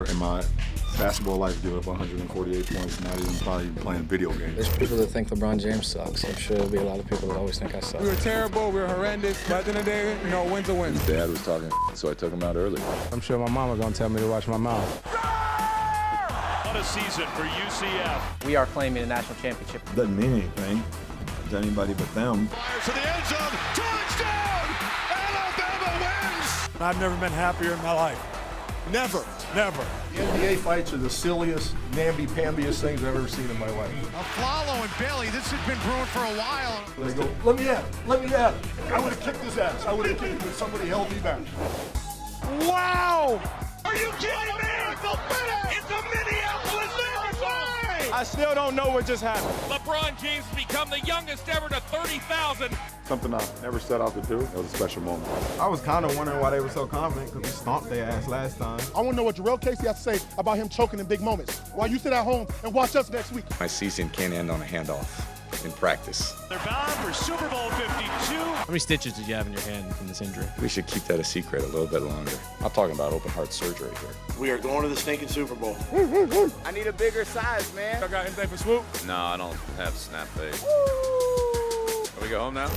in my basketball life give up 148 points, not even probably playing video games. There's people that think LeBron James sucks. I'm sure there'll be a lot of people that always think I suck. We were terrible, we were horrendous, but at the end of the day, win's a win. His dad was talking, so I took him out early. I'm sure my mama's gonna tell me to watch my mouth. What a season for UCF. We are claiming a national championship. Doesn't mean anything to anybody but them. Fires to the end zone, touchdown! Alabama wins! I've never been happier in my life. Never. The NBA fights are the silliest, namby-pambiest things I've ever seen in my life. Aflalo and Bailey, this has been brewing for a while. They go, let me at it. I would have kicked his ass. I would have kicked him if somebody held me back. Wow! Are you kidding me? It's a Minneapolis Marathon! I still don't know what just happened. LeBron James has become the youngest ever to 30,000. Something I never set out to do. It was a special moment. I was kind of wondering why they were so confident because we stomped their ass last time. I want to know what Jarrell Casey has to say about him choking in big moments while you sit at home and watch us next week. My season can't end on a handoff in practice. They're bound for Super Bowl 52. How many stitches did you have in your hand from this injury? We should keep that a secret a little bit longer. I'm talking about open heart surgery here. We are going to the stinking Super Bowl. I need a bigger size, man. I got anything for Swoop? No, I don't have snap face. Can we go home now?